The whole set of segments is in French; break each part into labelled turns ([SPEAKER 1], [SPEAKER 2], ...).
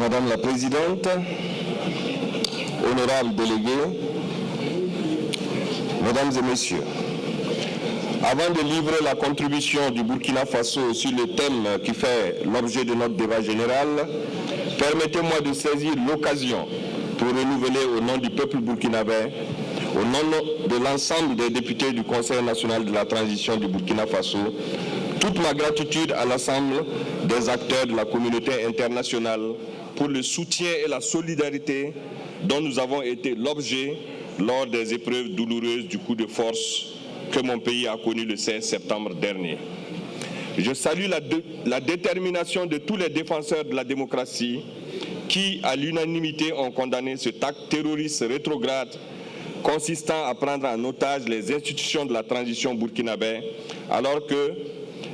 [SPEAKER 1] Madame la Présidente, honorables délégués, Mesdames et Messieurs, avant de livrer la contribution du Burkina Faso sur le thème qui fait l'objet de notre débat général, permettez-moi de saisir l'occasion pour renouveler au nom du peuple burkinabé, au nom de l'ensemble des députés du Conseil national de la transition du Burkina Faso, toute ma gratitude à l'ensemble des acteurs de la communauté internationale pour le soutien et la solidarité dont nous avons été l'objet lors des épreuves douloureuses du coup de force que mon pays a connu le 16 septembre dernier. Je salue la détermination de tous les défenseurs de la démocratie qui, à l'unanimité, ont condamné cet acte terroriste rétrograde consistant à prendre en otage les institutions de la transition burkinabé, alors que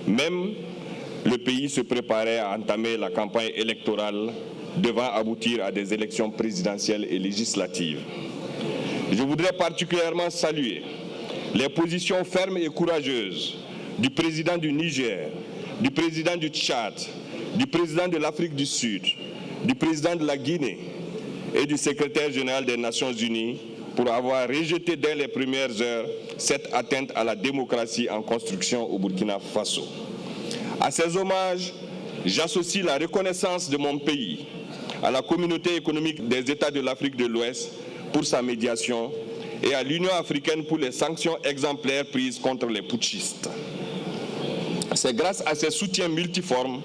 [SPEAKER 1] même le pays se préparait à entamer la campagne électorale devant aboutir à des élections présidentielles et législatives. Je voudrais particulièrement saluer les positions fermes et courageuses du président du Niger, du président du Tchad, du président de l'Afrique du Sud, du président de la Guinée et du secrétaire général des Nations Unies pour avoir rejeté dès les premières heures cette atteinte à la démocratie en construction au Burkina Faso. À ces hommages, j'associe la reconnaissance de mon pays à la communauté économique des États de l'Afrique de l'Ouest pour sa médiation et à l'Union africaine pour les sanctions exemplaires prises contre les putschistes. C'est grâce à ces soutiens multiformes,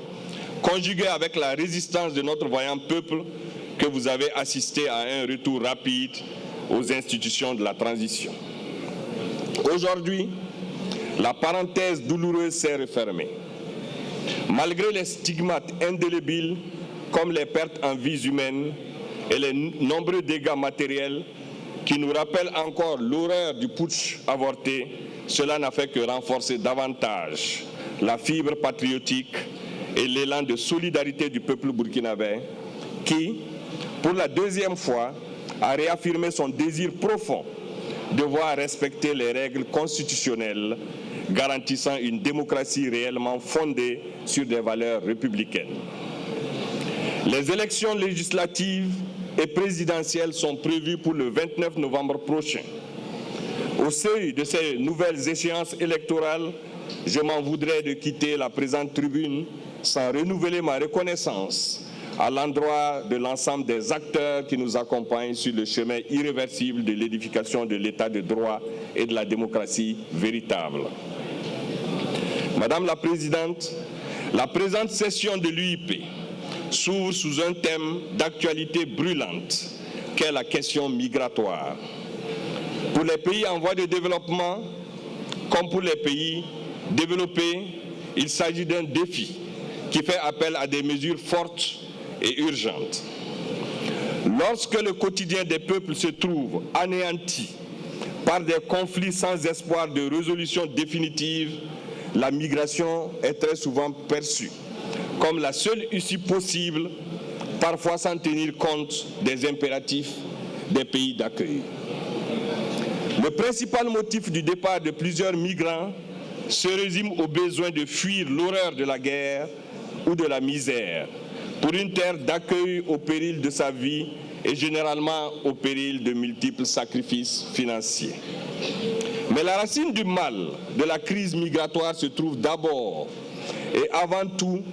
[SPEAKER 1] conjugués avec la résistance de notre vaillant peuple, que vous avez assisté à un retour rapide aux institutions de la transition. Aujourd'hui, la parenthèse douloureuse s'est refermée. Malgré les stigmates indélébiles comme les pertes en vies humaines et les nombreux dégâts matériels qui nous rappellent encore l'horreur du putsch avorté, cela n'a fait que renforcer davantage la fibre patriotique et l'élan de solidarité du peuple burkinabé qui, pour la deuxième fois, a réaffirmé son désir profond de voir respecter les règles constitutionnelles garantissant une démocratie réellement fondée sur des valeurs républicaines. Les élections législatives et présidentielles sont prévues pour le 29 novembre prochain. Au seuil de ces nouvelles échéances électorales, je m'en voudrais de quitter la présente tribune sans renouveler ma reconnaissance à l'endroit de l'ensemble des acteurs qui nous accompagnent sur le chemin irréversible de l'édification de l'état de droit et de la démocratie véritable. Madame la Présidente, la présente session de l'UIP s'ouvre sous un thème d'actualité brûlante, qu'est la question migratoire. Pour les pays en voie de développement, comme pour les pays développés, il s'agit d'un défi qui fait appel à des mesures fortes et urgentes. Lorsque le quotidien des peuples se trouve anéanti par des conflits sans espoir de résolution définitive, la migration est très souvent perçue comme la seule issue possible, parfois sans tenir compte des impératifs des pays d'accueil. Le principal motif du départ de plusieurs migrants se résume au besoin de fuir l'horreur de la guerre ou de la misère pour une terre d'accueil au péril de sa vie et généralement au péril de multiples sacrifices financiers. Mais la racine du mal de la crise migratoire se trouve d'abord et avant tout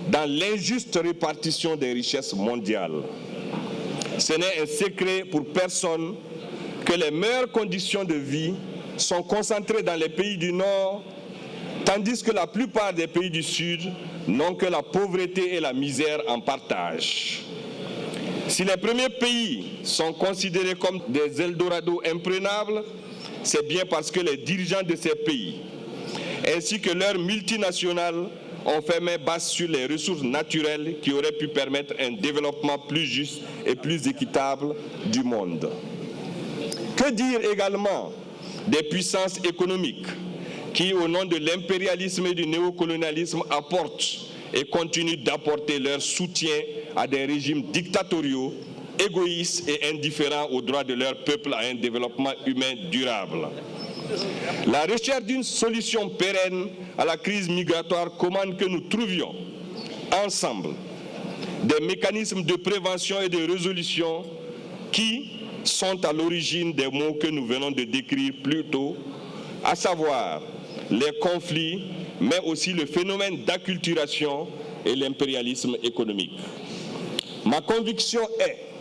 [SPEAKER 1] dans l'injuste répartition des richesses mondiales. Ce n'est un secret pour personne que les meilleures conditions de vie sont concentrées dans les pays du Nord, tandis que la plupart des pays du Sud n'ont que la pauvreté et la misère en partage. Si les premiers pays sont considérés comme des Eldorados imprenables, c'est bien parce que les dirigeants de ces pays, ainsi que leurs multinationales, ont fait main basse sur les ressources naturelles qui auraient pu permettre un développement plus juste et plus équitable du monde. Que dire également des puissances économiques qui, au nom de l'impérialisme et du néocolonialisme, apportent et continuent d'apporter leur soutien à des régimes dictatoriaux, égoïstes et indifférents aux droits de leur peuple à un développement humain durable. La recherche d'une solution pérenne à la crise migratoire commande que nous trouvions ensemble des mécanismes de prévention et de résolution qui sont à l'origine des maux que nous venons de décrire plus tôt, à savoir les conflits, mais aussi le phénomène d'acculturation et l'impérialisme économique. Ma conviction est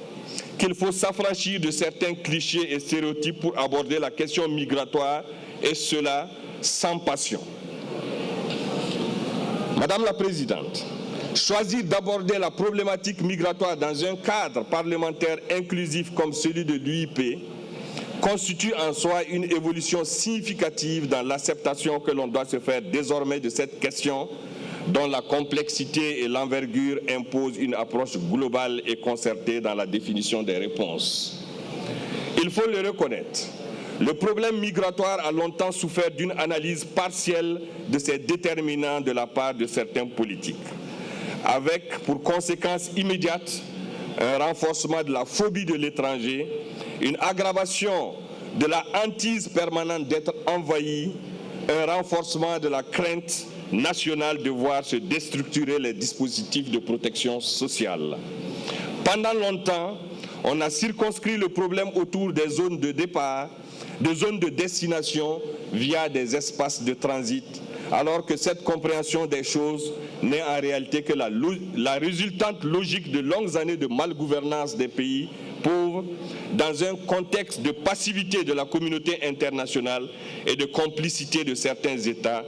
[SPEAKER 1] qu'il faut s'affranchir de certains clichés et stéréotypes pour aborder la question migratoire, et cela sans passion. Madame la Présidente, choisir d'aborder la problématique migratoire dans un cadre parlementaire inclusif comme celui de l'UIP constitue en soi une évolution significative dans l'acceptation que l'on doit se faire désormais de cette question dont la complexité et l'envergure imposent une approche globale et concertée dans la définition des réponses. Il faut le reconnaître, le problème migratoire a longtemps souffert d'une analyse partielle de ses déterminants de la part de certains politiques, avec pour conséquence immédiate un renforcement de la phobie de l'étranger, une aggravation de la hantise permanente d'être envahi, un renforcement de la crainte nationale de voir se déstructurer les dispositifs de protection sociale. Pendant longtemps, on a circonscrit le problème autour des zones de départ, des zones de destination via des espaces de transit, alors que cette compréhension des choses n'est en réalité que la résultante logique de longues années de malgouvernance des pays pauvres dans un contexte de passivité de la communauté internationale et de complicité de certains États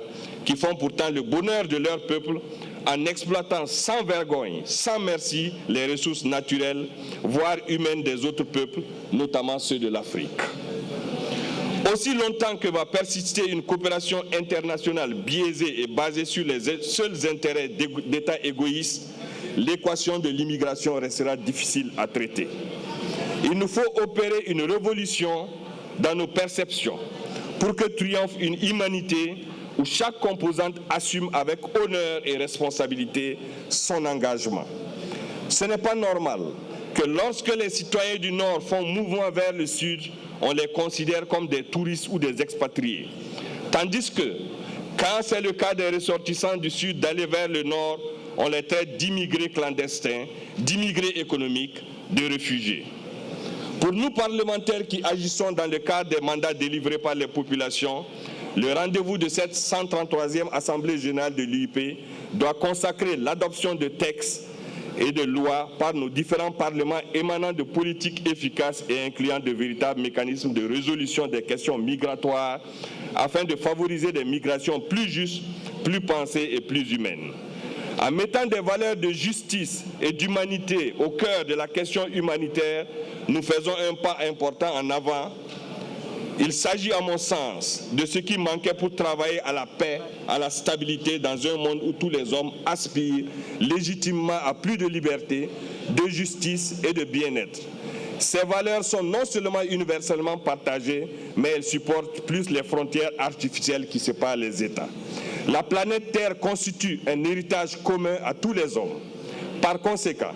[SPEAKER 1] qui font pourtant le bonheur de leur peuple en exploitant sans vergogne, sans merci, les ressources naturelles, voire humaines des autres peuples, notamment ceux de l'Afrique. Aussi longtemps que va persister une coopération internationale biaisée et basée sur les seuls intérêts d'États égoïstes, l'équation de l'immigration restera difficile à traiter. Il nous faut opérer une révolution dans nos perceptions pour que triomphe une humanité où chaque composante assume avec honneur et responsabilité son engagement. Ce n'est pas normal que lorsque les citoyens du Nord font mouvement vers le Sud, on les considère comme des touristes ou des expatriés. Tandis que, quand c'est le cas des ressortissants du Sud d'aller vers le Nord, on les traite d'immigrés clandestins, d'immigrés économiques, de réfugiés. Pour nous parlementaires qui agissons dans le cadre des mandats délivrés par les populations, le rendez-vous de cette 133e Assemblée générale de l'UIP doit consacrer l'adoption de textes et de lois par nos différents parlements émanant de politiques efficaces et incluant de véritables mécanismes de résolution des questions migratoires afin de favoriser des migrations plus justes, plus pensées et plus humaines. En mettant des valeurs de justice et d'humanité au cœur de la question humanitaire, nous faisons un pas important en avant. Il s'agit, à mon sens, de ce qui manquait pour travailler à la paix, à la stabilité dans un monde où tous les hommes aspirent légitimement à plus de liberté, de justice et de bien-être. Ces valeurs sont non seulement universellement partagées, mais elles supportent plus les frontières artificielles qui séparent les États. La planète Terre constitue un héritage commun à tous les hommes. Par conséquent,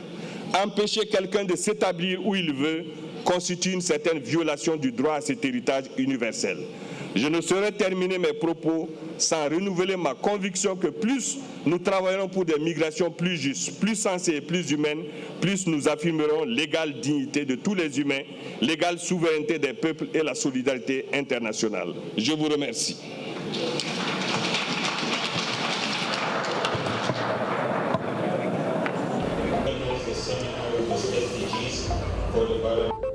[SPEAKER 1] empêcher quelqu'un de s'établir où il veut constitue une certaine violation du droit à cet héritage universel. Je ne saurais terminer mes propos sans renouveler ma conviction que plus nous travaillerons pour des migrations plus justes, plus sensées et plus humaines, plus nous affirmerons l'égale dignité de tous les humains, l'égale souveraineté des peuples et la solidarité internationale. Je vous remercie. For the